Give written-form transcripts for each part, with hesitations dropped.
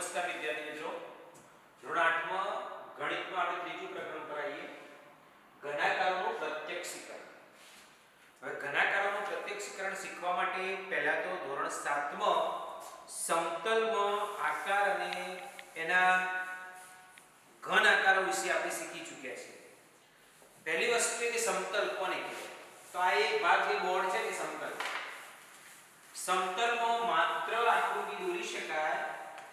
નમસ્કાર વિદ્યાર્થી મિત્રો, ધોરણ 8 માં ગણિતમાં આપણે ત્રીજું પ્રકરણ કરાવીએ ઘનાકારોનું પ્રત્યક્ષીકરણ. હવે ઘનાકારોનું પ્રત્યક્ષીકરણ શીખવા માટે પહેલા તો ધોરણ 7 માં સમતલમાં આકાર અને એના ઘન આકારો વિશે આપણે શીખી ચૂક્યા છીએ. પહેલી વસ્તુ એ કે સમતલ કોને કહેવાય? તો આ એક ભાગ જે બોર્ડ છે તે સમતલ. સમતલમાં માત્ર આકૃતિ દોરી શકાય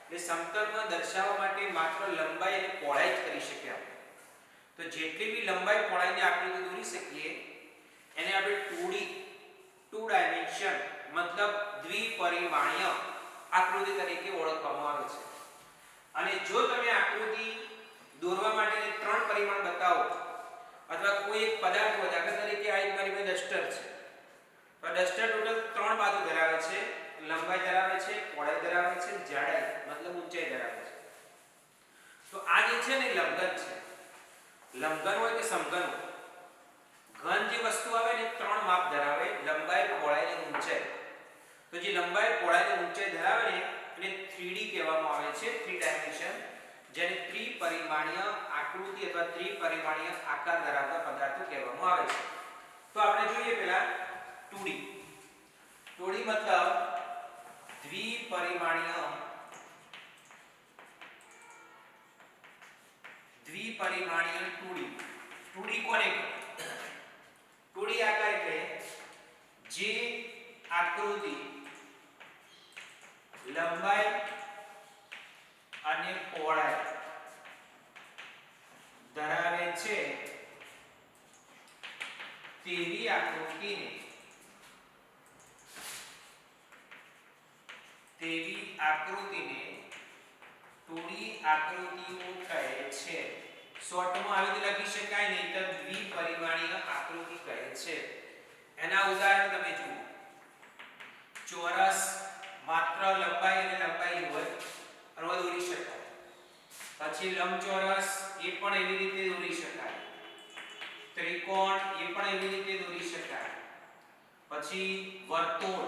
એટલે સમતલમાં દર્શાવવા માટે માત્ર લંબાઈ અને પહોળાઈ જ કરી શકીએ આપણે. તો જેટલી બી લંબાઈ પહોળાઈની આકૃતિ દોરી શકીએ એને આપણે 2D ટુ ડાયમેન્શન મતલબ દ્વિપરિમાણીય આકૃતિ તરીકે ઓળખવામાં આવે છે. અને જો તમે આકૃતિ દોરવા માટે 3 પરિમાણ બતાવો અથવા કોઈ એક પદાર્થ હોય, દાખલા તરીકે આ એક મારી પાસે ડસ્ટર છે, તો ડસ્ટર ટોટલ 3 બાજુ ધરાવે છે, લંબાઈ ધરાવે છે, પહોળાઈ ધરાવે છે, જાડાઈ મતલબ ઊંચાઈ ધરાવે છે. તો આ જે છે ને લંબઘન છે. લંબઘન હોય કે સમઘન હોય, ઘન જે વસ્તુ આવે ને 3 માપ ધરાવે, લંબાઈ, પહોળાઈ અને ઊંચાઈ. તો જે લંબાઈ, પહોળાઈ અને ઊંચાઈ ધરાવે ને એને 3D કહેવામાં આવે છે, 3 ડાયમેન્શન, જેને ત્રિપરિમાણીય આકૃતિ અથવા ત્રિપરિમાણીય આકાર ધરાવતા પદાર્થો કહેવામાં આવે છે. તો આપણે જોઈએ પહેલા 2D. 2D મતલબ દ્વિપરિમાણીય દ્વિપરિમાણીય 2D. 2D કોને કહેવાય? 2D આકાર એટલે જે આકૃતિ લંબાઈ અને પહોળાઈ ધરાવે છે તેવી આકૃતિને 2D આકૃતિઓ કહે છે. શોર્ટમાં આવી રીતે લખી શકાય, નહીંતર દ્વિપરિમાણીય આકૃતિ કહે છે. એના ઉદાહરણ તમે જુઓ. ચોરસ માત્ર લંબાઈ અને લંબાઈ હોય અને દોરી શકાય. પછી લંબચોરસ એ પણ એવી રીતે દોરી શકાય. ત્રિકોણ એ પણ એવી રીતે દોરી શકાય. પછી વર્તુળ,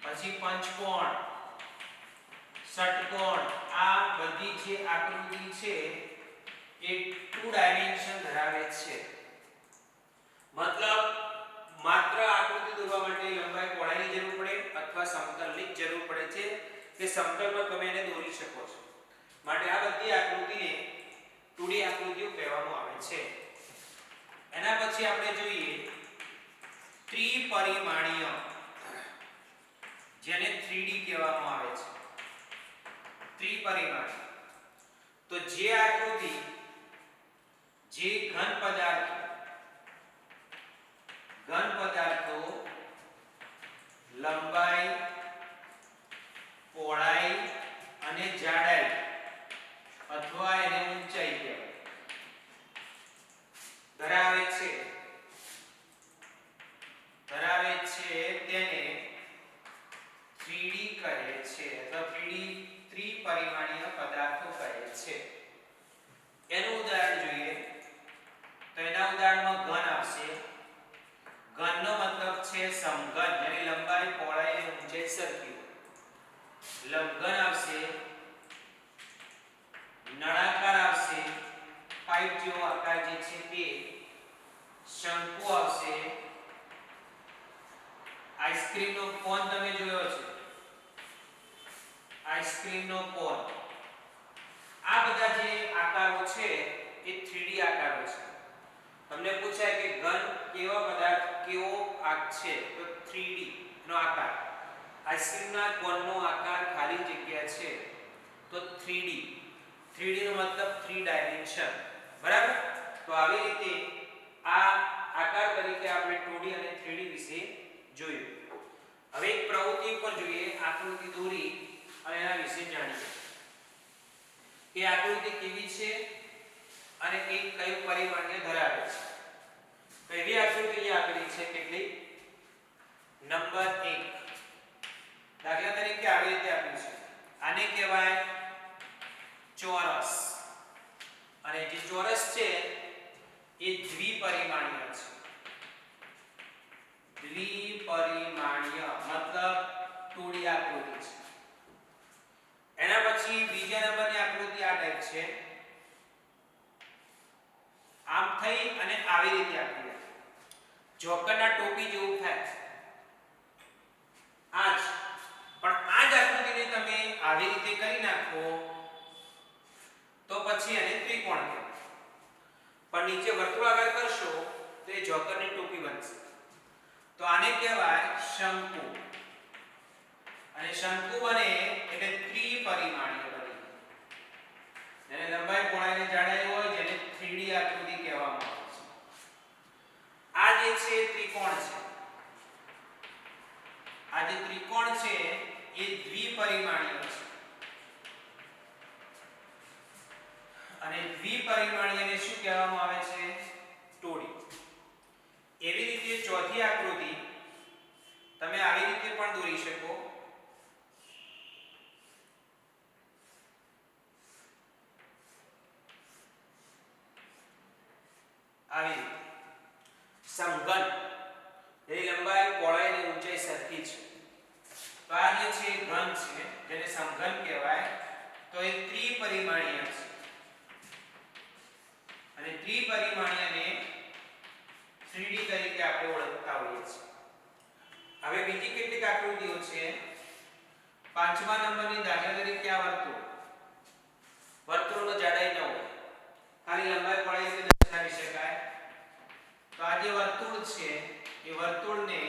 પછી પંચકોણ, ષટકોણ, આ બધી જે આકૃતિ છે એ 2 ડાયમેન્શન ધરાવે છે. મતલબ માત્ર આકૃતિ દોરવા માટે લંબાઈ પહોળાઈની જરૂર પડે અથવા સમતલની જરૂર પડે છે કે સમતલમાં તમે એને દોરી શકો છો. માટે આ બધી આકૃતિને 2D આકૃતિઓ કહેવામાં આવે છે. એના પછી આપણે જોઈએ ત્રિપરિમાણીય, જેને 3D કહેવામાં આવે છે. ત્રિપરિમાણીય તો જે આકૃતિ જે ઘન પદાર્થો લંબાઈ, પહોળાઈ અને જાડાઈ અથવા એને ઊંચાઈ કહેવાય ધરાવે છે તેને 3D કહે છે અથવા 3D ત્રિપરિમાણીય પદાર્થો કહે છે. એનું ઉદાહરણ જોઈએ તો એના ઉદાહરણમાં ઘન આવશે. ઘનનો મતલબ છે સમઘન, જેની લંબાઈ, પહોળાઈ અને ઊંચાઈ સરખી હોય. લંબઘન આવશે, નળાકાર આવશે, પાઇપ જેવો આકાર જે છે તે, શંકુ આવશે, આઈસ્ક્રીમનો કોન તમે જોયો છે, આઈસ્ક્રીમનો કોન. આ બધા જે આકારો છે એ 3D આકારો છે. તમને પૂછાય કે ઘન કેવો પદાર્થ કેવો છે, તો 3D નો આકાર. આઈસ્ક્રીમના કોનનો આકાર ખાલી જગ્યા છે તો 3D. 3D નો મતલબ 3 ડાયમેન્શન, બરાબર? તો આવી રીતે આ આકાર તરીકે આપણે 2D અને 3D વિશે જોયું. હવે એક પ્રવૃત્તિ પર જોઈએ, આકૃતિ દોરી અને એના વિશે જાણીએ કે આકૃતિ કેવી છે અને એ કયું પરિમાણને ધરાવે છે. તો એવી આકૃતિ આપેલી છે કેટલી? નંબર 1. દાખલા તરીકે આવી રીતે આપેલું છે. આને કહેવાય ચોરસ. અને જે ચોરસ છે એ દ્વિપરિમાણીય છે. દ્વિપરિમાણીય મતલબ 2D આકૃતિ છે. આવી રીતે કરી નાખો તો પછી એને ત્રિકોણ કહેવાય. પણ નીચે વર્તુળાકાર કરશો તો એ જોકરની ટોપી બનશે. તો આને કહેવાય શંકુ. અને શંકુ બને એટલે ત્રિપરિમાણીય બને. જેને લંબાઈ પહોળાઈ અને જાડાઈ હોય જેને 3D આકૃતિ કહેવામાં આવે છે. આ જે છે ત્રિકોણ છે. આ જે ત્રિકોણ છે એ દ્વિપરિમાણીય છે. અને દ્વિપરિમાણીયને શું કહેવામાં આવે છે? 2D. એવી રીતે ચોથી આકૃતિ તમે આવી રીતે પણ દોરી શકો. આવી રીતે સમઘન, એની લંબાઈ પહોળાઈ અને ઊંચાઈ સરખી છે. તો આ જે છે ઘન છે જેને સમઘન કહેવાય. તો એ ત્રિપરિમાણીય છે. અને ત્રિપરિમાણીયને 3D તરીકે આપણે ઓળખતા હોઈએ છીએ. હવે બીજી કેટલીક આકૃતિઓ છે. 5મા નંબરની દાખલા તરીકે આ વર્તુળ. વર્તુળનો જાડાઈ 9, ખાલી લંબાઈ પહોળાઈ રીતે દર્શાવી શકાય. તો આ જે વર્તુળ છે એ વર્તુળને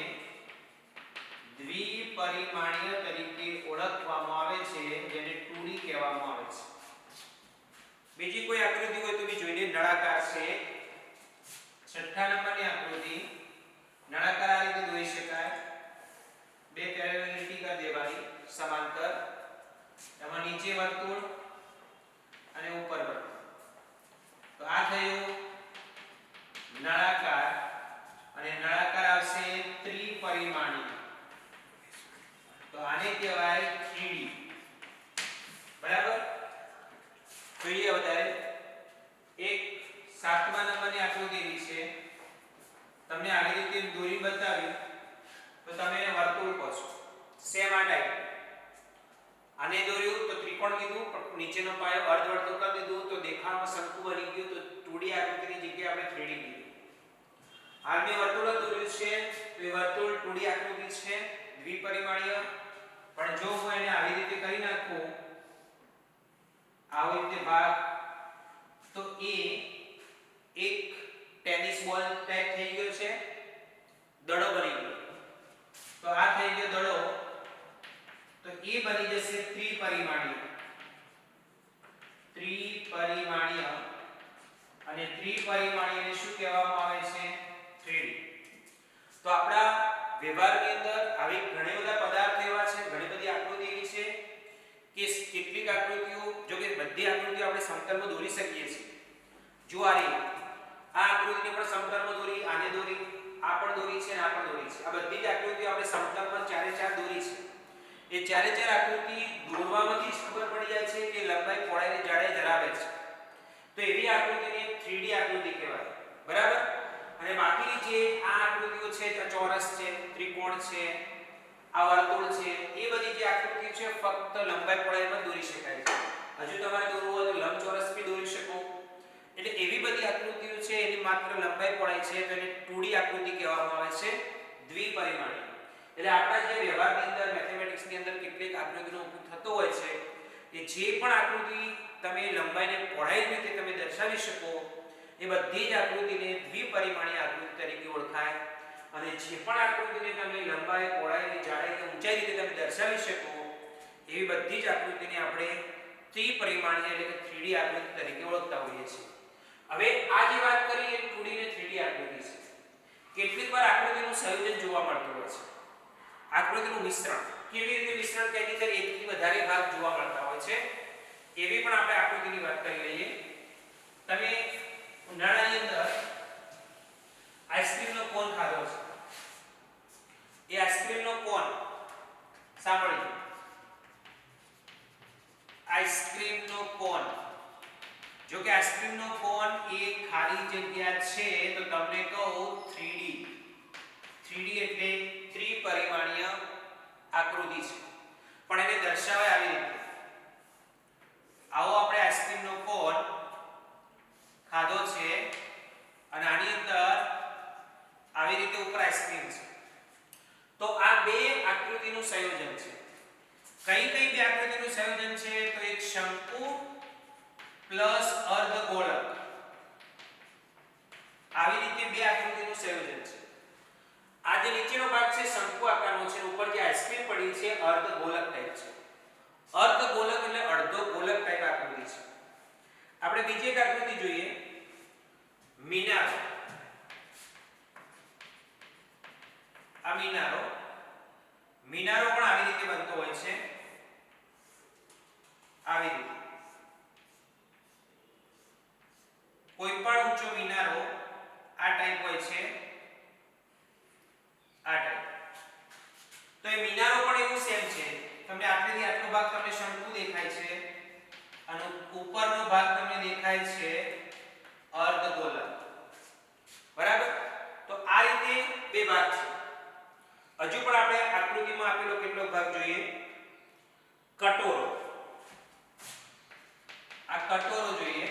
દ્વિપરિમાણીય તરીકે ઓળખવામાં આવે છે જેને 2D કહેવામાં આવે છે. બીજી કોઈ આકૃતિ હોય તો બી જોઈએ. નળાકાર છે. 6થા નંબરની આકૃતિ નળાકાર આ રીતે દોરી શકાય. બે પેરેલલ લીટી કરી દેવાની સમાંતર. એમાં નીચે વર્તુળ અને ઉપર વર્તુળ. તો આ થયું નળાકાર. અને નળાકાર આવશે ત્રિપરિમાણીય. તો આને કહેવાય 3D. બરાબર? જોઈએ વધારે. એક 7મા નંબરની આકૃતિ એવી છે. તમને આવી રીતે દોરી બતાવી તો તમે એને વર્તુળ કહો છો. સેમ આ ટાઈપ. આને દોર્યું તો ત્રિકોણ કીધું, પણ નીચેનો પાયો અર્ધવર્તુળ કરી દીધું તો દેખાવમાં શંકુ બની ગયું. તો 2D આકૃતિની જગ્યાએ આપણે 3D કીધું. હાલ મેં વર્તુળ દોર્યું છે તો એ વર્તુળ 2D આકૃતિ છે, દ્વિપરિમાણીય. પણ જો હું એને આવી રીતે કરી નાખું, આવી રીતે ભાગ, તો એ એક ટેનિસ બોલ ટાઈપ થઈ ગયો છે. દડો બની ગયો. તો આ થઈ ગયો દડો. તો એ બની જશે ત્રિપરિમાણીય. ત્રિપરિમાણીય. અને ત્રિપરિમાણીયને શું કહેવામાં આવે છે? 3D. તો આપણા વ્યવહારની અંદર આવી ઘણા બધા પદાર્થ એવા છે, ઘણી બધી આકૃતિ એવી છે કે કેટલીક આકૃતિઓ, જો કે બધી આકૃતિઓ આપણે સમતલમાં દોરી શકીએ છીએ. જો આ આકૃતિને પણ સમતલમાં દોરી, આને દોરી, આ પણ દોરી છે અને આ પણ દોરી છે. આ બધી જ આકૃતિઓ આપણે સમતલમાં ચારે ચાર દોરી છે. એ ચારે ચાર આકૃતિ દોરવામાંથી જ ખબર પડી જાય છે કે લંબાઈ પહોળાઈ અને જાડાઈ ધરાવે છે. તો એવી આકૃતિને 3D આકૃતિ કહેવાય. બરાબર? અને બાકીની જે આ આકૃતિઓ છે, ચોરસ છે, ત્રિકોણ છે, આ વર્તુળ છે, એ બધી જે આકૃતિઓ છે ફક્ત લંબાઈ પહોળાઈમાં દોરી શકાય છે. હજુ તમારે દોરવું હોય તો લંબચોરસ બી દોરી શકો. એટલે એવી બધી આકૃતિઓ છે એની માત્ર લંબાઈ પહોળાઈ છે, તો એને 2D આકૃતિ કહેવામાં આવે છે, દ્વિપરિમાણીય. એટલે આપણા જે વ્યવહારની અંદર, મેથેમેટિક્સની અંદર કેટલીક આકૃતિનો ઉપયોગ થતો હોય છે, એ જે પણ આકૃતિ તમે લંબાઈને પહોળાઈ રીતે તમે દર્શાવી શકો, એ બધી જ આકૃતિને દ્વિપરિમાણીય આકૃતિ તરીકે ઓળખાય. અને જે પણ આકૃતિને તમે લંબાઈ, પહોળાઈ અને જાડાઈ કે ઊંચાઈ રીતે તમે દર્શાવી શકો, એવી બધી જ આકૃતિને આપણે ત્રિપરિમાણીય એટલે કે 3D આકૃતિ તરીકે ઓળખતા હોઈએ છીએ. હવે આ જે વાત કરી એ 2D ને 3D આકૃતિ છે. કેટલીકવાર આકૃતિનું સંયોજન જોવા મળતું હોય છે. આકૃતિનું મિશ્રણ. કેવી રીતે મિશ્રણ? કે એની અંદર એકથી વધારે ભાગ જોવા મળતા હોય છે. એવી પણ આપણે આકૃતિની વાત કરી લઈએ. તમે ઉનાળાની અંદર આઈસ્ક્રીમનો કોન ખાધો છે. એ આઈસ્ક્રીમનો કોન સાંભળજો. આઈસ્ક્રીમનો કોન, જો કે આઈસ્ક્રીમનો કોન એ ખાલી જગ્યા છે તો તમને કહું 3D. 3D એટલે ત્રિપરિમાણીય આકૃતિ છે. પણ એને દર્શાવાય આવી રીતે. આવો આપણે આઈસ્ક્રીમનો કોન ખાધો છે અને આની અંદર આવી રીતે ઉપર આઈસ્ક્રીમ છે. તો આ બે આકૃતિનું સંયોજન છે. કઈ કઈ બે આકૃતિનું સંયોજન શંકુ પ્લસ અર્ધગોળક આવી રીતે બે આકૃતિનું સંયોજન છે. આ જે નીચેનો ભાગ છે શંકુ આકારનો છે, ઉપર જે આઈસ્ક્રીમ પડી છે અર્ધગોળક ટાઈપ છે. અર્ધગોળક એટલે અડધો ગોળક ટાઈપ આકૃતિ છે. આપણે બીજી એક આકૃતિ જોઈએ, મિનારો. આ મિનારો પણ આવી રીતે બનતો હોય છે, આવી રીતે. કોઈ પણ ઊંચો મિનારો આ ટાઈપ હોય છે, આ ટાઈપ. તો એ મિનારો પણ એવું સેમ છે. તમને આટલેથી આટલો ભાગ તમને શંકુ દેખાય છે અને ઉપરનો ભાગ તમને દેખાય છે અર્ધગોળક. બરાબર? તો આ રીતે બે ભાગ છે. હજુ પણ આપણે આકૃતિમાં આપેલો કેટલો ભાગ જોઈએ, કટોરો. આ કટોરો જોઈએ.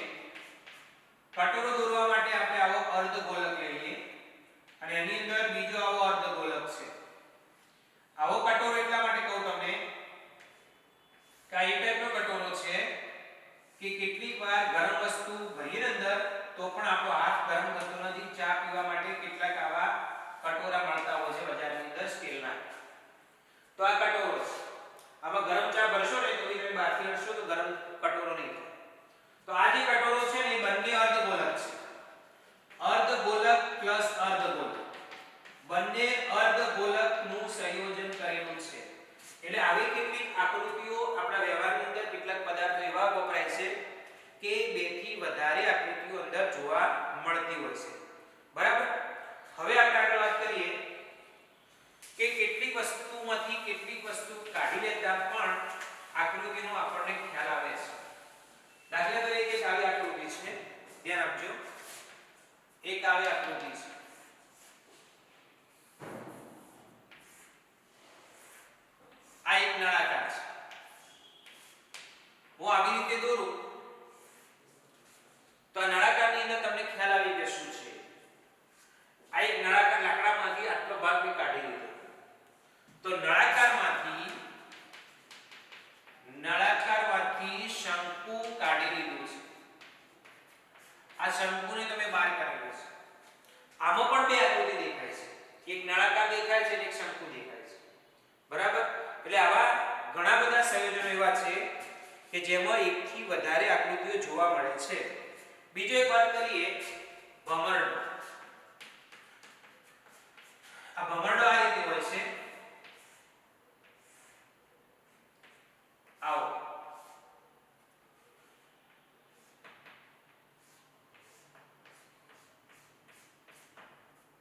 કટોરો દોરવા માટે આપણે આવો અર્ધગોળક લઈએ અને એની અંદર બીજો આવો અર્ધગોળક છે. આવો કટોરો એટલા માટે કહું તમને કે આ એ ટાઈપનો કટોરો છે કે કેટલીક વાર ગરમ વસ્તુ ભરીએ અંદર તો પણ આપણો હાથ ગરમ થતો નથી. ચા પીવા માટે કેટલાક આવા કટોરા મળતા હોય છે બજારની અંદર સ્ટીલના. તો આ કટોરો છે. આમાં ગરમ ચા ભરશો ને તો તમે બહારથી હટશો તો ગરમ કટોરો નહીં થાય. તો આ જે કટોરો છે ને એ બંને અર્ધગોળક છે. અર્ધગોળક પ્લસ અર્ધગોળક બંને અર્ધગોળકનું સંયોજન કરેલું છે. એટલે આવી કેટલીક આકૃતિઓ આપણા વ્યવહારની અંદર કેટલાક પદાર્થો એવા વપરાય છે કે બે થી વધારે આકૃતિઓ અંદર જોવા મળતી હોય છે. બરાબર? હવે આપણે આગળ વાત કરીએ કે કેટલીક વસ્તુમાંથી કેટલીક વસ્તુ કાઢી લેતા પણ આકૃતિનો આપણને ખ્યાલ આવે છે. દાખલા તરીકે એક આવી આકૃતિ છે, ધ્યાન આપજો. એક આવી આકૃતિ છે. આ એક નળાકાર છે. હું આવી રીતે દોરું તો આ નળાકારની અંદર તમને ખ્યાલ આવી કે શું છે. આ એક નળાકાર લાકડામાંથી આટલો ભાગ મેં કાઢી લીધો. તો નળાકારમાંથી શંકુ કાઢી લીધું છે. આ શંકુને તમે બહાર કાઢેલો છે. આમાં પણ બે આકૃતિ દેખાય છે, એક નળાકાર દેખાય છે અને એક શંકુ દેખાય છે. બરાબર? એટલે આવા ઘણા બધા સંયોજનો એવા છે કે જેમાં એકથી વધારે આકૃતિઓ જોવા મળે છે. બીજો એક વાત કરીએ, ભમરડો. આ ભમરડો આ રીતે હોય છે. આવો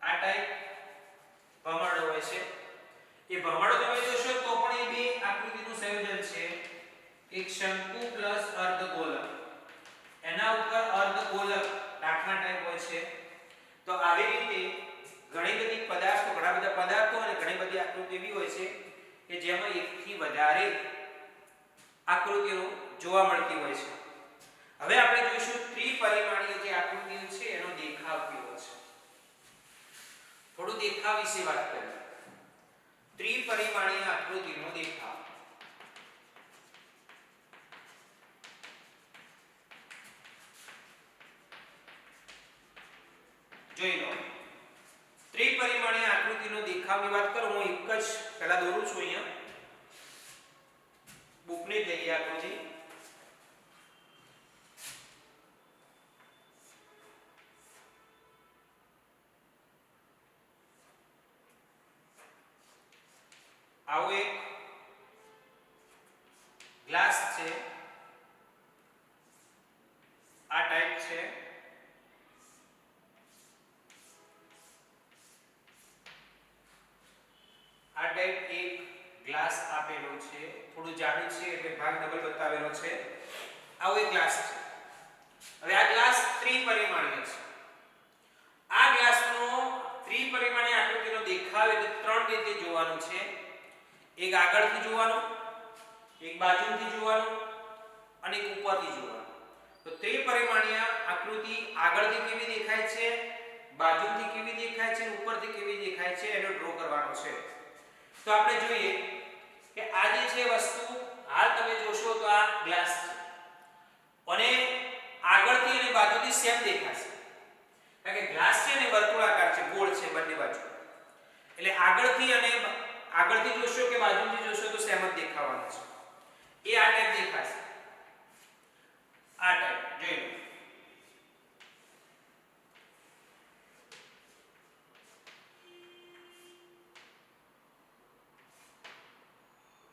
આ ટાઈપ ભમરડો હોય છે. એ ભમરડો તમે જોશો તો પણ એ બે આકૃતિનું સંયોજન છે. એક શંકુ પ્લસ અર્ધગોળક, એના ઉપર અર્ધગોળક દાખલા ટાઈપ હોય છે. તો આવી રીતે ઘણા બધા પદાર્થો અને ઘણી બધી આકૃતિ એવી હોય છે કે જેમાં એકથી વધારે આકૃતિઓ જોવા મળતી હોય છે. હવે આપણે જોઈશું ત્રિપરિમાણીય જે આકૃતિઓ છે એનો દેખાવ કેવો છે. થોડું દેખાવ વિશે વાત કરીએ. ત્રિપરિમાણીય આકૃતિનો દેખાવ. જોઈ લો. ત્રિપરિમાણીય આકૃતિનો દેખાવની વાત કરું, હું એક જ પહેલા દોરું છું. અહીંયા બુકને લઈએ આકૃતિ. આવો એક ગ્લાસ છે, આ ટાઈપ છે. આ ટાઈપ એક ગ્લાસ આપેલો છે, થોડું જાડું છે એટલે ભાગ ડબલ બતાવેલો છે. આવો એક ગ્લાસ છે. હવે આ ગ્લાસ ત્રિપરિમાણીય છે. આ ગ્લાસનો ત્રિપરિમાણીય આકૃતિનો દેખાવ એટલે ત્રણ રીતે જોવાનો છે. એક આગળથી જોવાનું, એક બાજુથી જોવાનું અને એક ઉપરથી જોવાનું. તો ત્રિપરિમાણીય આકૃતિ આગળથી કેવી દેખાય છે, બાજુથી કેવી દેખાય છે અને ઉપરથી કેવી દેખાય છે એનો ડ્રો કરવાનો છે. તો આપણે જોઈએ કે આ જે છે વસ્તુ, હાલ તમે જોશો તો આ ગ્લાસ છે. અને આગળથી અને બાજુથી સેમ દેખાશે, કારણ કે ગ્લાસ છે ને વર્તુળાકાર છે, ગોળ છે બંને બાજુ, એટલે આગળથી જોશો કે બાજુથી જોશો તો સેમ જ દેખાવાનું છે. એ આ ટાઈપ દેખાશે, આ ટાઈપ જોઈ લો.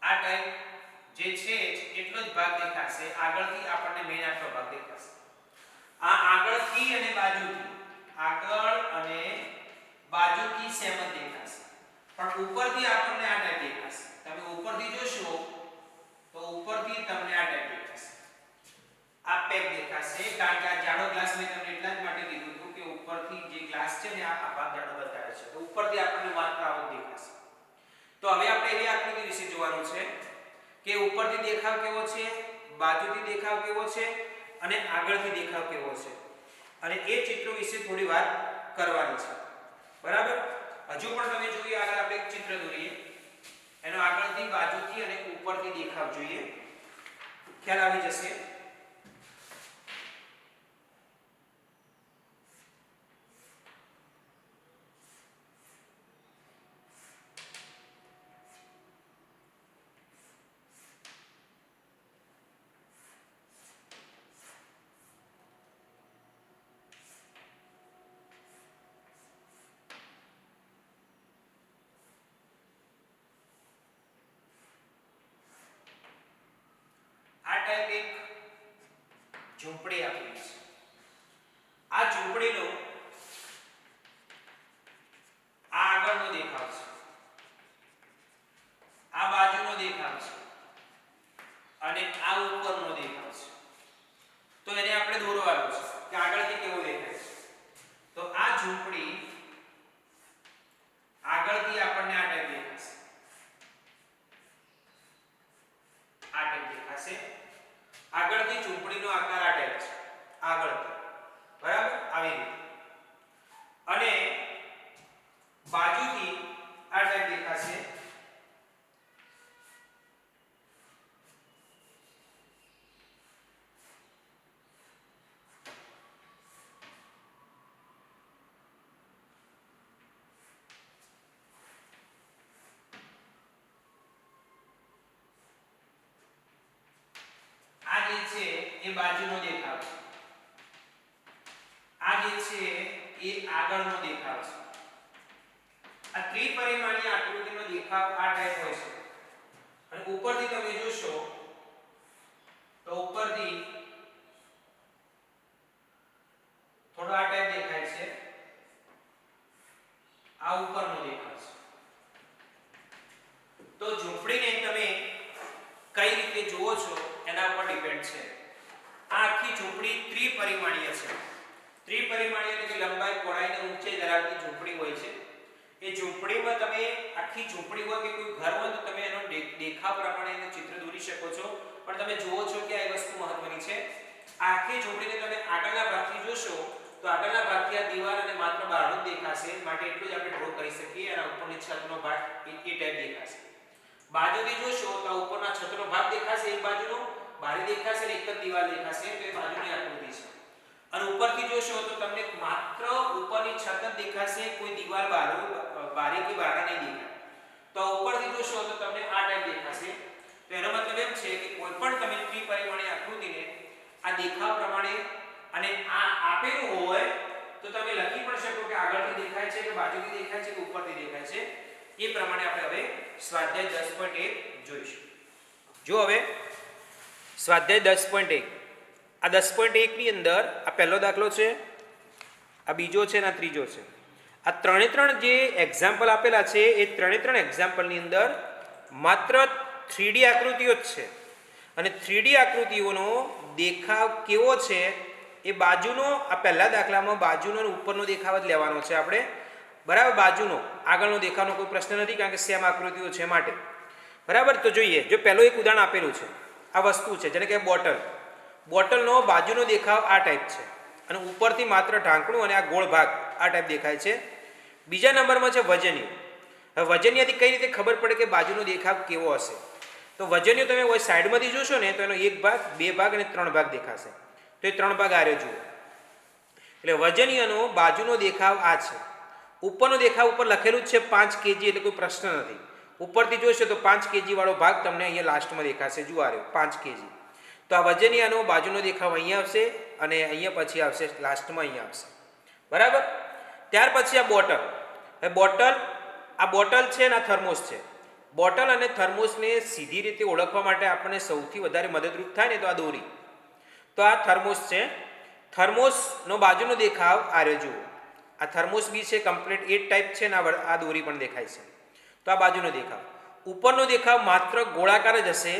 આ ટાઈપ જે છે એટલો જ ભાગ દેખાશે, આગળથી આપણને મેઈન આટલો ભાગ દેખાશે. આ આગળથી અને બાજુથી સેમ જ દેખાશે, પણ ઉપરથી આપણને આ ટાઈપ દેખાશે. તમે ઉપરથી જોશો તો ઉપરથી તમને આ ટાઈપ દેખાશે, આ પેક દેખાશે, કારણ કે આ જાડો ગ્લાસ મેં તમને એટલા જ માટે કીધું હતું કે ઉપરથી જે ગ્લાસ છે ને આ ભાગ જાડો બતાવે છે, તો ઉપરથી આપણને માત્ર આવો દેખાશે. તો હવે આપણે એવી આકૃતિ વિશે જોવાનું છે કે ઉપરથી દેખાવ કેવો છે, બાજુથી દેખાવ કેવો છે અને આગળથી દેખાવ કેવો છે, અને એ ચિત્રો વિશે થોડી વાત કરવાની છે. બરાબર. હજુ પણ તમે જોઈએ, આગળ આપણે એક ચિત્ર દોરીએ, એનો આગળથી, બાજુથી અને ઉપરથી દેખાવ જોઈએ, ખ્યાલ આવી જશે. એક ઝૂંપડી આપેલી છે. આ ઝૂંપડીનો આ આગળનો દેખાવ છે, આ બાજુનો દેખાવ છે અને આ ઉપરનો દેખાવ છે. તો એને આપણે દોરવાનું છે કે આગળથી કેવો દેખાય છે. તો આ ઝૂંપડી આગળથી આપણને આ ટાઈપ દેખાશે, આ ટાઈપ દેખાશે. આગળથી ઝૂંપડીનો આકાર આ ટાઈપ છે, આગળથી, બરાબર, આવી રીતે. અને બાજુથી આ ટાઈપ દેખાશે, એ બાજુનો દેખાવ છે, આ જે છે એ આગળનો દેખાવ છે. આ ત્રિપરિમાણીય આકૃતિનો દેખાવ આ ટાઈપ હોય છે. અને ઉપરથી તમે જોશો તો ઉપરથી થોડો આ ટાઈપ દેખાય છે, આ ઉપરનો દેખાવ છે. તો ઝૂંપડીને તમે કઈ રીતે જુઓ છો એના પર ડિપેન્ડ છે. આ આખી ઝૂંપડી ત્રિપરિમાણીય છે. ત્રિપરિમાણીય એટલે કે લંબાઈ, પહોળાઈ અને ઊંચાઈ ધરાવતી ઝૂંપડી હોય છે. એ ઝૂંપડીમાં તમે આખી ઝૂંપડી હોય કે કોઈ ઘર હોય તો તમે એનો દેખાવ પ્રમાણે એનું ચિત્ર દોરી શકો છો, પણ તમે જુઓ છો કે આ વસ્તુ મહત્વની છે. આ આખી ઝૂંપડીને તમે આગળના ભાગથી જોશો તો આગળના ભાગથી આ દીવાલ અને માત્ર બહારનું દેખાશે, માટે એટલું જ આપણે ડ્રો કરી શકીએ. એના ઉપરની છતનો ભાગ એ ટાઈપ દેખાશે. બાજુથી જોશો તો ઉપરના છતનો ભાગ દેખાશે, એક બાજુનો બારી દેખાશે અને એક જ દીવાલ દેખાશે, તો એ બાજુની આકૃતિ છે. અને ઉપરથી જોશો તો તમને માત્ર ઉપરની છત જ દેખાશે, કોઈ દીવાલ, બારી કે બારણા નહીં દેખાય. તો ઉપરથી જોશો તો તમને આ ટાઈપ દેખાશે. તો એનો મતલબ એમ છે કે કોઈ પણ તમે ત્રિપરિમાણીય આકૃતિને આ દેખાવ પ્રમાણે અને આ આપેલું હોય તો તમે લખી પણ શકો કે આગળથી દેખાય છે કે બાજુથી દેખાય છે કે ઉપરથી દેખાય છે. એ પ્રમાણે આપણે હવે સ્વાધ્યાય 10.1 જોઈશું. જો હવે સ્વાધ્યાય 10.1, આ 10.1 ની અંદર આ પહેલો દાખલો છે, આ બીજો છે અને આ ત્રીજો છે. આ ત્રણે ત્રણ જે એક્ઝામ્પલ આપેલા છે એ ત્રણે ત્રણ એક્ઝામ્પલની અંદર માત્ર 3D આકૃતિઓ જ છે. અને 3D આકૃતિઓનો દેખાવ કેવો છે એ બાજુનો, આ પહેલા દાખલામાં બાજુનો અને ઉપરનો દેખાવ જ લેવાનો છે આપણે, બરાબર. બાજુનો, આગળનો દેખાવનો કોઈ પ્રશ્ન નથી, કારણ કે સેમ આકૃતિઓ છે માટે, બરાબર. તો જોઈએ, જો પહેલું એક ઉદાહરણ આપેલું છે, આ વસ્તુ છે જેને કે બોટલનો બાજુનો દેખાવ આ ટાઈપ છે અને ઉપરથી માત્ર ઢાંકણું અને આ ગોળ ભાગ આ ટાઈપ દેખાય છે. બીજા નંબરમાં છે વજનિયું. હવે વજનિયાથી કઈ રીતે ખબર પડે કે બાજુનો દેખાવ કેવો હશે? તો વજનીઓ તમે હોય સાઈડમાંથી જોશો ને તો એનો 1 ભાગ 2 ભાગ અને 3 ભાગ દેખાશે. તો એ 3 ભાગ આ રહ્યો જુઓ. એટલે વજનીયનો બાજુનો દેખાવ આ છે. ઉપરનો દેખાવ ઉપર લખેલું જ છે 5 kg, એટલે કોઈ પ્રશ્ન નથી. ઉપરથી જોશો તો 5 kg વાળો ભાગ તમને અહીંયા લાસ્ટમાં દેખાશે. જુઓ આ રહ્યો 5 kg. તો આ વજનીયાનો બાજુનો દેખાવ અહીંયા આવશે અને અહીંયા પછી આવશે લાસ્ટમાં અહીંયા આવશે. બરાબર. ત્યાર પછી આ બોટલ. હવે બોટલ છે અને આ થર્મોસ છે. બોટલ અને થર્મોસને સીધી રીતે ઓળખવા માટે આપણને સૌથી વધારે મદદરૂપ થાય ને તો આ દોરી. તો આ થર્મોસ છે. થર્મોસનો બાજુનો દેખાવ આ રહ્યો જુઓ. આ થર્મોસ બી છે, કમ્પ્લીટ એ ટાઈપ છે ને આ દોરી પણ દેખાય છે. તો આ બાજુનો દેખાવ. ઉપરનો દેખાવ માત્ર ગોળાકાર જ હશે,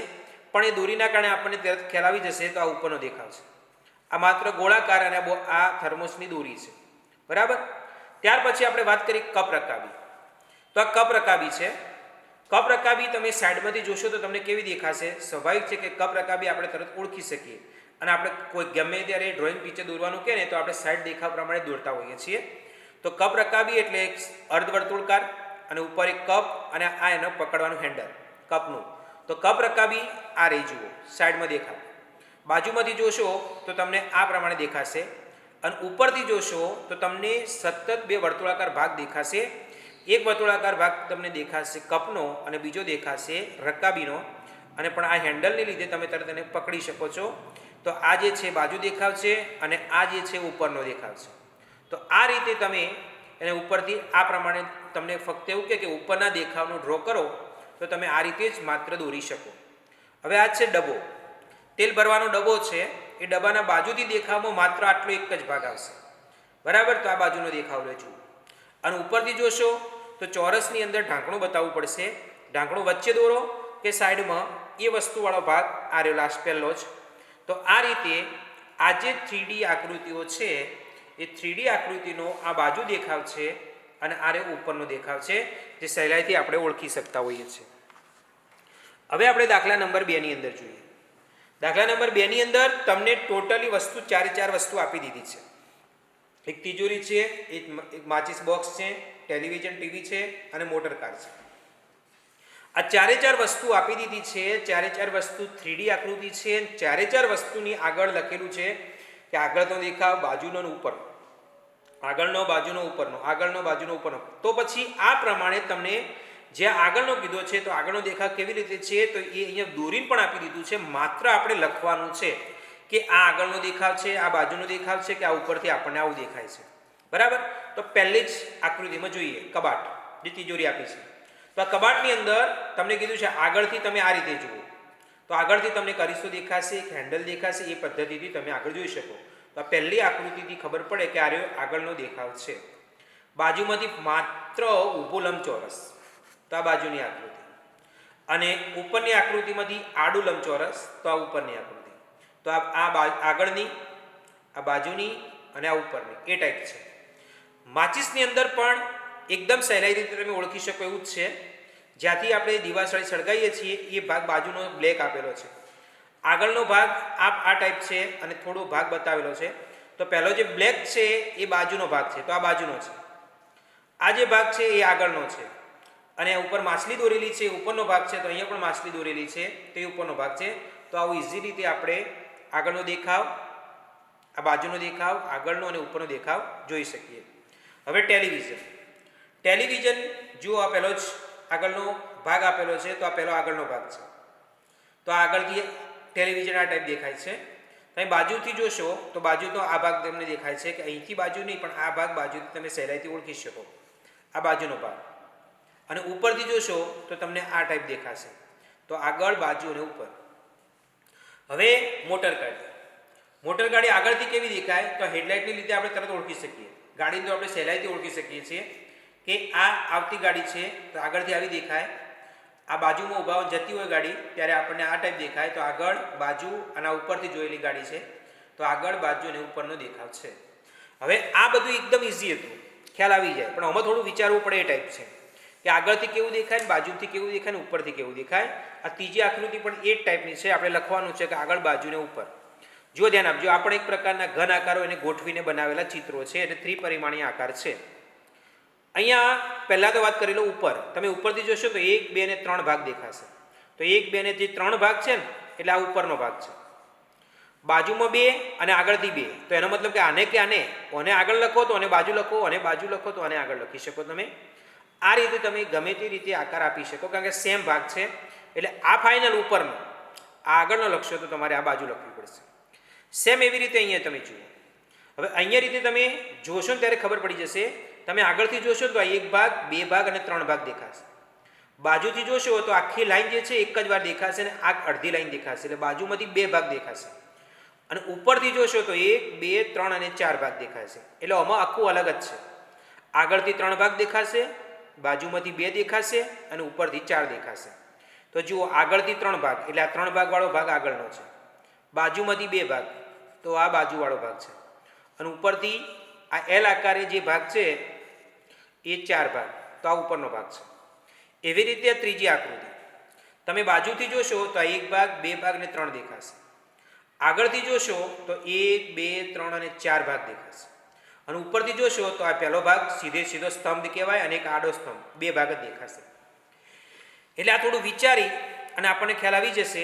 પણ એ દોરીના કારણે આપણને તરત ખ્યાલ આવી જશે. તો આ ઉપરનો દેખાવ છે. આ માત્ર ગોળાકાર અને આ થર્મોસની દોરી છે. બરાબર. ત્યાર પછી આપણે વાત કરી કપ રકાબી. તો આ કપ રકાબી છે. કપ રકાબી તમે સાઈડમાંથી જોશો તો તમને કેવી દેખાશે? સ્વાભાવિક છે કે કપ રકાબી આપણે તરત ઓળખી શકીએ. અને આપણે કોઈ ગમે ત્યારે ડ્રોઈંગ પિક્ચર દોરવાનું કહે ને તો આપણે સાઈડ દેખાવ પ્રમાણે દોરતા હોઈએ છીએ. તો કપ રકાબી એટલે એક અર્ધવર્તુળકાર અને ઉપર એક કપ અને આ એનો પકડવાનું હેન્ડલ કપનું. તો કપ રકાબી આ રહી જુઓ, સાઈડમાં દેખાવ. બાજુમાંથી જોશો તો તમને આ પ્રમાણે દેખાશે અને ઉપરથી જોશો તો તમને સતત 2 વર્તુળાકાર ભાગ દેખાશે. એક વર્તુળાકાર ભાગ તમને દેખાશે કપનો અને બીજો દેખાશે રકાબીનો. અને પણ આ હેન્ડલને લીધે તમે તરત એને પકડી શકો છો. તો આ જે છે બાજુ દેખાવ છે અને આ જે છે ઉપરનો દેખાવ છે. તો આ રીતે તમે એને ઉપરથી આ પ્રમાણે તમને ફક્ત એવું કે ઉપરના દેખાવનો ડ્રો કરો તો તમે આ રીતે જ માત્ર દોરી શકો. હવે આ છે ડબ્બો. તેલ ભરવાનો ડબ્બો છે. એ ડબ્બાના બાજુથી દેખાવમાં માત્ર આટલો એક જ ભાગ આવશે. બરાબર. તો આ બાજુનો દેખાવ લે જુઓ. અને ઉપરથી જોશો તો ચોરસની અંદર ઢાંકણું બતાવવું પડશે. ઢાંકણું વચ્ચે દોરો કે સાઈડમાં એ વસ્તુવાળો ભાગ આ રહ્યો લાસ્ટ પહેલો જ. તો આ રીતે આ જે 3D આકૃતિઓ છે એ 3D આકૃતિનો આ બાજુ દેખાવ છે અને આ રહ્યો ઉપરનો દેખાવ છે, જે સહેલાઈથી આપણે ઓળખી શકતા હોઈએ છીએ. હવે આપણે દાખલા નંબર 2 ની અંદર જોઈએ. દાખલા નંબર 2 ની અંદર તમને ટોટલી વસ્તુ 4 વસ્તુ આપી દીધી છે. એક તિજોરી છે, એક માચિસ બોક્સ છે, ટેલિવિઝન ટીવી છે અને મોટર કાર છે. આ 4 વસ્તુ આપી દીધી છે. 4 વસ્તુ 3D આકૃતિ છે. 4 વસ્તુની આગળ લખેલું છે કે આગળનો દેખાવ, બાજુનો ઉપર, આગળનો બાજુનો ઉપરનો, આગળનો બાજુનો ઉપરનો. તો પછી આ પ્રમાણે તમને જે આગળનો કીધો છે તો આગળનો દેખાવ કેવી રીતે છે તો એ અહીંયા દોરીને પણ આપી દીધું છે. માત્ર આપણે લખવાનું છે કે આ આગળનો દેખાવ છે, આ બાજુનો દેખાવ છે કે આ ઉપરથી આપણને આવું દેખાય છે. બરાબર. તો પહેલી જ આકૃતિમાં જોઈએ કબાટ, જે તિજોરી આપી છે. તો આ કબાટની અંદર તમને કીધું છે આગળથી તમે આ રીતે જુઓ. તો આગળથી તમને કરીસો દેખાશે, એક હેન્ડલ દેખાશે. એ પદ્ધતિથી તમે આગળ જોઈ શકો. તો આ પહેલી આકૃતિથી ખબર પડે કે આ આગળનો દેખાવ છે. બાજુમાંથી માત્ર ઊભું લંબચોરસ, તો આ બાજુની આકૃતિ. અને ઉપરની આકૃતિમાંથી આડું લંબચોરસ, તો આ ઉપરની આકૃતિ. તો આ આગળની, આ બાજુની અને આ ઉપરની એ ટાઈપ છે. માચિસની અંદર પણ એકદમ સહેલાઈ રીતે તમે ઓળખી શકો એવું જ છે. જ્યાંથી આપણે દિવાસળી સળગાવીએ છીએ એ ભાગ બાજુનો બ્લેક આપેલો છે. આગળનો ભાગ આ ટાઈપ છે અને થોડો ભાગ બતાવેલો છે. તો પહેલો જે બ્લેક છે એ બાજુનો ભાગ છે, તો આ બાજુનો છે. આ જે ભાગ છે એ આગળનો છે. અને ઉપર માછલી દોરેલી છે, ઉપરનો ભાગ છે. તો અહીંયા પણ માછલી દોરેલી છે, તો એ ઉપરનો ભાગ છે. તો આવું ઇઝી રીતે આપણે આગળનો દેખાવ, આ બાજુનો દેખાવ, આગળનો અને ઉપરનો દેખાવ જોઈ શકીએ. હવે ટેલિવિઝન જુઓ. આ પહેલો જ આગળનો ભાગ આપેલો છે, તો આ પહેલો આગળનો ભાગ છે. તો આ આગળથી ટેલિવિઝન આ ટાઈપ દેખાય છે. તમે બાજુથી જોશો તો બાજુનો આ ભાગ તમને દેખાય છે કે અહીંથી બાજુ નહીં, પણ આ ભાગ બાજુથી તમે સહેલાઈથી ઓળખી શકો. આ બાજુનો ભાગ. અને ઉપરથી જોશો તો તમને આ ટાઈપ દેખાશે. તો આગળ, બાજુ અને ઉપર. હવે મોટર ગાડી આગળથી કેવી દેખાય તો હેડલાઇટની લીધે આપણે તરત ઓળખી શકીએ. ગાડીને તો આપણે સહેલાઈથી ઓળખી શકીએ છીએ કે આ આવતી ગાડી છે તો આગળથી આવી દેખાય. આ બાજુમાં ઊભા જતી હોય ગાડી ત્યારે આપણને આ ટાઈપ દેખાય. તો આગળ, બાજુ અને આ ઉપરથી જોયેલી ગાડી છે તો આગળ, બાજુ અને ઉપરનો દેખાવ છે. હવે આ બધું એકદમ ઇઝી હતું, ખ્યાલ આવી જાય. પણ આમાં થોડું વિચારવું પડે એ ટાઈપ છે કે આગળથી કેવું દેખાય, બાજુથી કેવું દેખાય ને ઉપરથી કેવું દેખાય. આ ત્રીજી આકૃતિ પણ એ જ ટાઈપની છે. આપણે લખવાનું છે કે આગળ, બાજુ ને ઉપર. જો ધ્યાન આપજો, આ પણ એક પ્રકારના ઘન આકારો એને ગોઠવીને બનાવેલા ચિત્રો છે. એટલે 3 પરિમાણીય આકાર છે. અહીંયા પહેલાં તો વાત કરી લો ઉપર. તમે ઉપરથી જોશો તો 1, 2 અને 3 ભાગ દેખાશે. તો 1 2 ને જે 3 ભાગ છે ને એટલે આ ઉપરનો ભાગ છે, બાજુમાં 2 અને આગળથી 2, તો એનો મતલબ કે આને ઓને આગળ લખો તો અને બાજુ લખો, અને બાજુ લખો તો આને આગળ લખી શકો તમે. આ રીતે તમે ગમે તે રીતે આકાર આપી શકો, કારણ કે સેમ ભાગ છે એટલે આ ફાઇનલ ઉપરનો, આ આગળનો લખશો તો તમારે આ બાજુ લખવી પડશે. સેમ એવી રીતે અહીંયા તમે જુઓ. હવે અહીંયા રીતે તમે જોશો ને ત્યારે ખબર પડી જશે. તમે આગળથી જોશો તો આ 1 ભાગ 2 ભાગ અને 3 ભાગ દેખાશે. બાજુથી જોશો તો આખી લાઈન જે છે એક જ વાર દેખાશે અને આ અડધી લાઈન દેખાશે, એટલે બાજુમાંથી 2 ભાગ દેખાશે. અને ઉપરથી જોશો તો 1 2 3 અને 4 ભાગ દેખાશે. એટલે આમાં આખું અલગ જ છે. આગળથી 3 ભાગ દેખાશે, બાજુમાંથી 2 દેખાશે અને ઉપરથી 4 દેખાશે. તો જુઓ, આગળથી 3 ભાગ એટલે આ 3 ભાગવાળો ભાગ આગળનો છે, બાજુમાંથી 2 ભાગ તો આ બાજુવાળો ભાગ છે, અને ઉપરથી આ એલ આકારે જે ભાગ છે એ 4 ભાગ તો આ ઉપરનો ભાગ છે. એવી રીતે ત્રીજી આકૃતિ તમે બાજુથી જોશો તો આ 1 ભાગ 2 ભાગ અને 3 દેખાશે. આગળથી જોશો તો 1 2 3 અને 4 ભાગ દેખાશે, અને ઉપરથી જોશો તો આ પહેલો ભાગ સીધો સ્તંભ કહેવાય અને એક આડો સ્તંભ, 2 ભાગ જ દેખાશે. એટલે આ થોડું વિચારી અને આપણને ખ્યાલ આવી જશે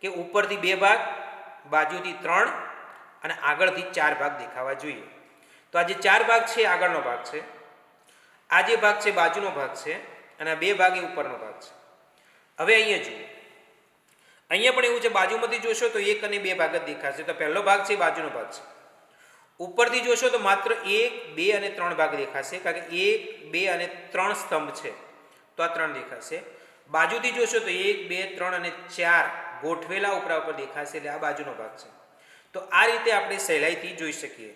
કે ઉપરથી 2 ભાગ, બાજુથી 3 અને આગળથી 4 ભાગ દેખાવા જોઈએ. તો આ જે 4 ભાગ છે આગળનો ભાગ છે, આ જે ભાગ છે બાજુનો ભાગ છે, અને આ 2 ભાગ એ ઉપરનો ભાગ છે. હવે અહીંયા જુઓ, અહીંયા પણ એવું છે, બાજુમાંથી જોશો તો 1 અને 2 ભાગ જ દેખાશે, તો પહેલો ભાગ છે બાજુનો ભાગ છે. ઉપરથી જોશો તો માત્ર 1 2 અને 3 ભાગ દેખાશે, કારણ કે 1 2 અને 3 સ્તંભ છે તો આ 3 દેખાશે. બાજુથી જોશો તો 1 2 3 અને 4 ગોઠવેલા ઉપર દેખાશે, એટલે આ બાજુનો ભાગ છે. તો આ રીતે આપણે સહેલાઈથી જોઈ શકીએ.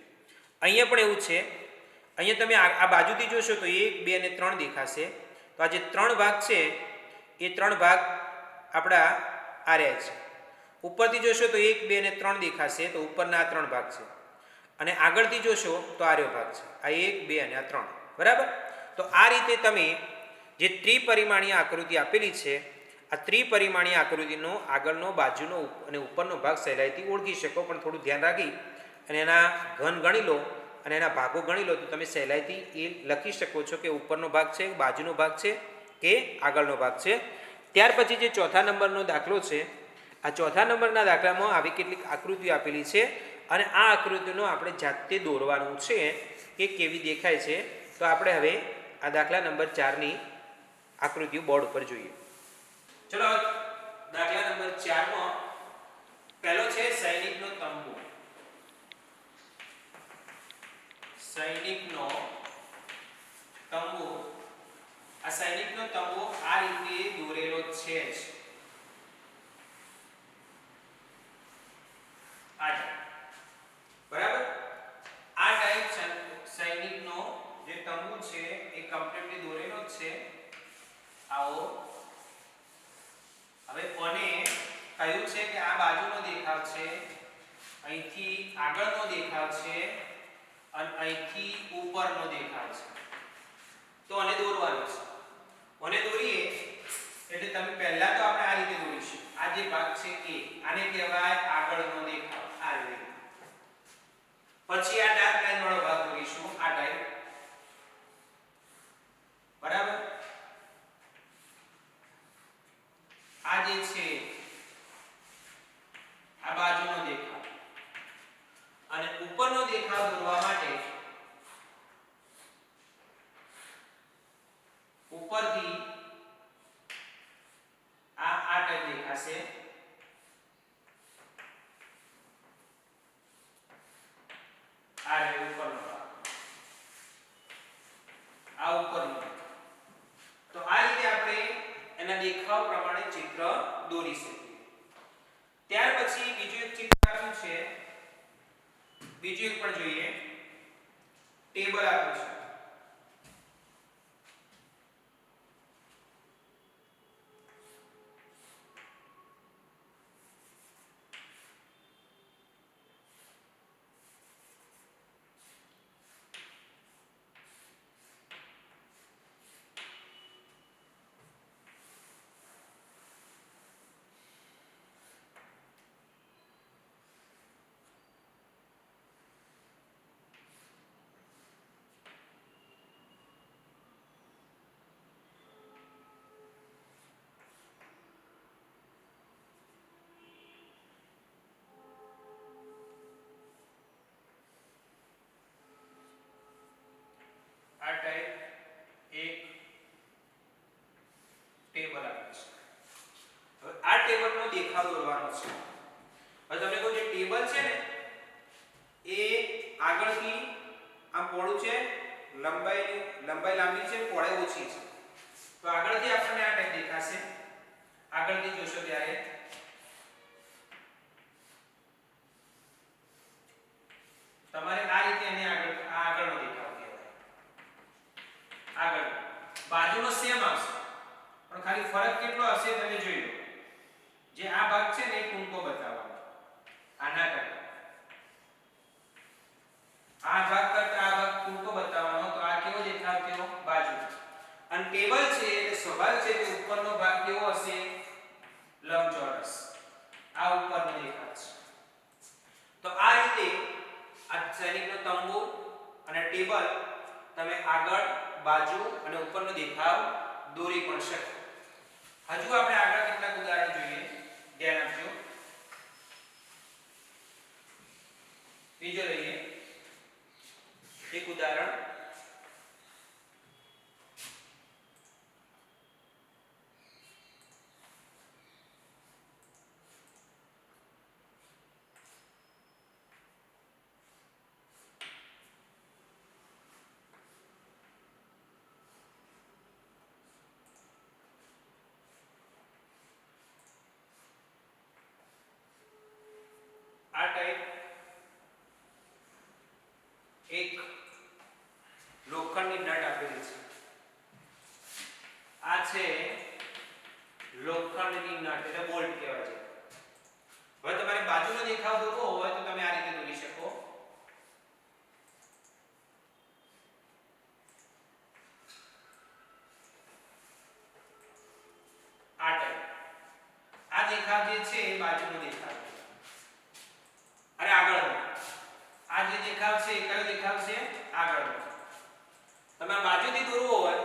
અહીંયા પણ એવું છે, અહીંયા તમે આ બાજુથી જોશો તો 1 2 અને 3 દેખાશે, તો આ જે 3 ભાગ છે એ 3 ભાગ આપણા આ રહ્યા છે. ઉપરથી જોશો તો 1 2 અને 3 દેખાશે, તો ઉપરના આ 3 ભાગ છે, અને આગળથી જોશો તો આ રહ્યો ભાગ છે, આ 1 2 અને આ 3, બરાબર. તો આ રીતે તમે જે ત્રિપરિમાણીય આકૃતિ આપેલી છે, આ ત્રિપરિમાણીય આકૃતિનો આગળનો, બાજુનો અને ઉપરનો ભાગ સહેલાઈથી ઓળખી શકો. પણ થોડું ધ્યાન રાખી અને એના ઘન ગણી લો અને એના ભાગો ગણી લો તો તમે સહેલાઈથી એ લખી શકો છો કે ઉપરનો ભાગ છે, બાજુનો ભાગ છે કે આગળનો ભાગ છે. ત્યાર પછી જે ચોથા નંબરનો દાખલો છે, આ ચોથા નંબરના દાખલામાં આવી કેટલીક આકૃતિઓ આપેલી છે, અને આ આકૃતિનો આપણે જાતે દોરવાનું છે કે કેવી દેખાય છે. તો આપણે હવે આ દાખલા નંબર 4ની આકૃતિઓ બોર્ડ ઉપર જોઈએ. ચલો, દાખલા નંબર 4માં પહેલો છે સૈનિકનો તંબુ. સૈનિકનો તંબુ, આ સૈનિકનો તંબુ આ રીતે દોરેલો છે જ. બરાબર, આ ટાઈપ સૈનિકનો જે તંબુ છે એ કમ્પ્લીટલી દોરેલો જ છે. આવો, હવે કોને કહ્યું છે કે આ બાજુનો દેખાવ છે, અહીંથી આગળનો દેખાવ છે અને અહીંથી ઉપરનો દેખાવ છે. તો આને દોરવાનું છે. આને દોરીએ એટલે તમે પહેલા તો આપણે આ રીતે દોરીશું. આ જે ભાગ છે એ આને કહેવાય આગળનો દેખાવ, આ રીતે. પછી આ ડાર્ક લાઈન વાળો ભાગ દોરીશું, આ ટાઈપ, બરાબર. આ જે છે આ બાજુનો દેખાવ, અને ઉપરનો દેખાવ દોરવા માટે ઉપરથી આ ટાઈપ દેખાશે. આ રે ઉપરનો ભાગ, આ ઉપરનો. તો આ રીતે આપણે એના દેખાવ પ્રમાણે ચિત્ર દોરી શકીએ. ત્યાર પછી બીજું એક ચિત્ર આપ્યું છે, બીજું એક પણ જોઈએ. ટેબલ આપ્યું છે. લંબાઈ લાંબી છે, પહોળાઈ ઓછી છે. તો આગળથી આપણને આ ટાઈપ દેખાશે. આગળથી જોશો ત્યારે તમારે આ રીતે એને આગળનો દેખાવ કહેવાય. આગળ બાજુનો સેમ આવશે પણ ખાલી ફરક કેટલો હશે તમે જોઈ લો. જે આ ભાગ છે ને એ ટૂંકો બતાવવાનો, આના કરતા આ ભાગ કરતા આ ભાગ ટૂંકો બતાવવાનો. તો આ કેવો દેખાવ થયો? બાજુ. અને ટેબલ છે એટલે સ્વાભાવિક છે કે ઉપરનો ભાગ કેવો હશે? લંબચોરસ. આ ઉપરનો દેખાવ છે. તો આ રીતે આ સૈનિકનો તંબુ અને ટેબલ તમે આગળ, બાજુ અને ઉપરનો દેખાવ દોરી પણ શકો. હજુ આપણે આગળ કેટલાક ઉદાહરણ જોઈએ, ધ્યાન આપજો. બીજો લઈએ એક ઉદાહરણ. આ ટાઈપ એક લોખંડની નટ આપેલી છે. આ છે લોખંડની નટ એટલે બોલ્ટ કહેવાય છે. હવે તમારે બાજુનો દેખાવ દોરવો હોય તો તમે આ રીતે દોરી શકો. આ ટાઈપ આ દેખાવ જે છે એ બાજુનો દેખાવ. અરે આગળનો આ જે દેખાવ છે એ કયો દેખાવ છે? આગળનો. તમારે બાજુથી દોરવો હોય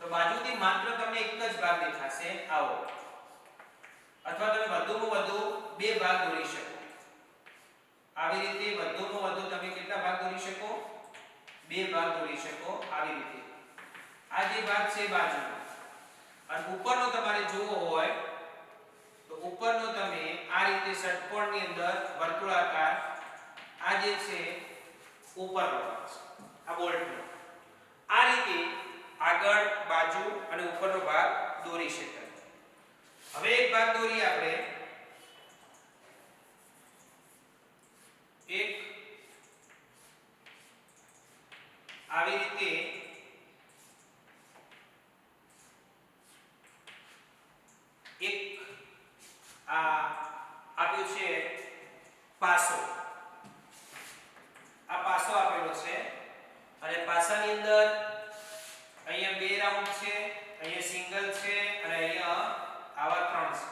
તો બાજુથી માત્ર તમને એક જ ભાગ દેખાશે, આવો. અથવા તમે વધુમાં વધુ બે ભાગ દોરી શકો. આવી રીતે વધુમાં વધુ તમે કેટલા ભાગ દોરી શકો? બે ભાગ દોરી શકો. આવી રીતે આ જે ભાગ છે બાજુનો. અને ઉપરનો તમારે જોવો હોય તો ઉપરનો તમે આ રીતે ષટકોણની અંદર વર્તુળાકાર આ જે છે ઉપરનો ભાગ છે, આ બોલ્ટનો. આ રીતે આગળ, બાજુ અને ઉપરનો ભાગ દોરી શકાય. હવે એક ભાગ દોરીએ આપણે. એક આવી રીતે એક આ આપ્યું છે પાસો. આ પાસો આપેલો છે અને પાસાની અંદર અહીંયા બે રાઉન્ડ છે, અહીંયા સિંગલ છે અને અહીંયા આવા ત્રણ છે.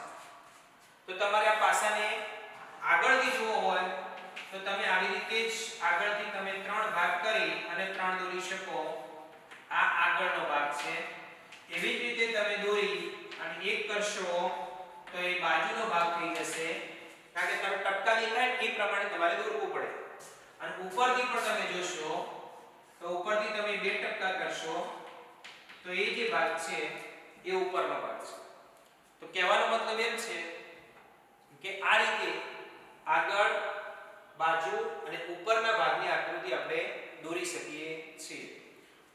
તો તમારે આ પાસાને આગળથી જોવો હોય તો તમે આવી રીતે જ આગળથી તમે ત્રણ ભાગ કરી અને ત્રણ દોરી શકો. આ આગળનો ભાગ છે. એવી જ રીતે તમે દોરી અને એક કરશો તો એ બાજુનો ભાગ થઈ જશે. કારણ કે તમે ટપકા દેખાય એ પ્રમાણે તમારે દોરવું પડે. અને ઉપરથી પણ તમે જોશો તો ઉપરથી તમે બે ટપકા કરશો તો એ જે ભાગ છે એ ઉપરનો ભાગ છે. તો કહેવાનો મતલબ એમ છે કે આ રીતે આગળ, બાજુ અને ઉપરના ભાગની આકૃતિ આપણે દોરી શકીએ છીએ.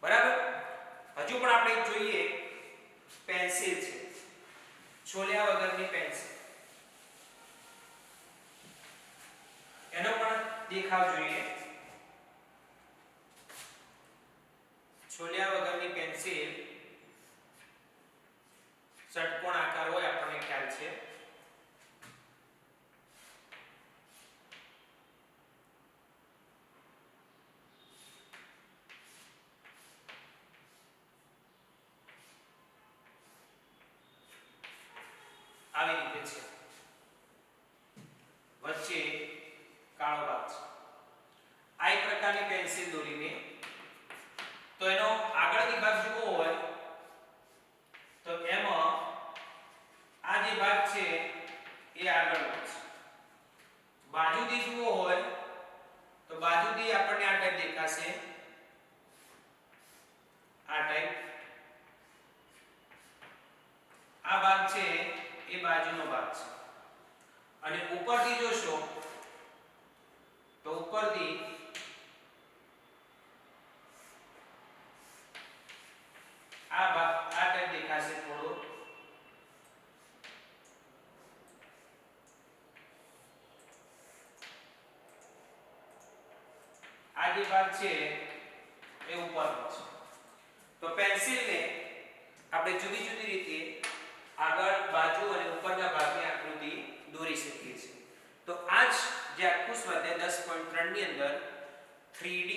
બરાબર. હજુ પણ આપણે જોઈએ પેન્સિલ છે, છોલ્યા વગરની પેન્સિલ. એનો પણ દેખાવ જોઈએ. છોલ્યા વગરની પેન્સિલ ષટકોણ આકાર હોય આપણને ખ્યાલ છે. આવી રીતે છે. વચ્ચે કાળો ભાગ છે. આ એક પ્રકારની પેન્સિલ દોરીને તો એનો આગળની ભાગ જોવો હોય તો એમાં આ જે ભાગ છે એ આગળનો છે. બાજુથી જોવો હોય તો બાજુથી આપણને આ ટાઈપ દેખાશે. આ ટાઈપ આ ભાગ છે એ બાજુનો ભાગ છે. અને ઉપરથી જોશો તો ઉપરથી જે ભાગ છે એ ઉપરનો છે. તો પેન્સિલને આપણે જુદી જુદી રીતે આગળ બાજુ અને ઉપરના ભાગની આકૃતિ દોરી શકીએ છીએ. તો આ જ જે આખું સ્વાધ્યાય 10.3 ની અંદર 3D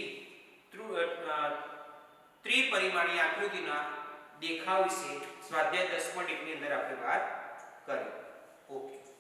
ત્રિપરિમાણીય આકૃતિના દેખાવ વિશે સ્વાધ્યાય 10.1 ની અંદર આપણે વાત કરી. ઓકે.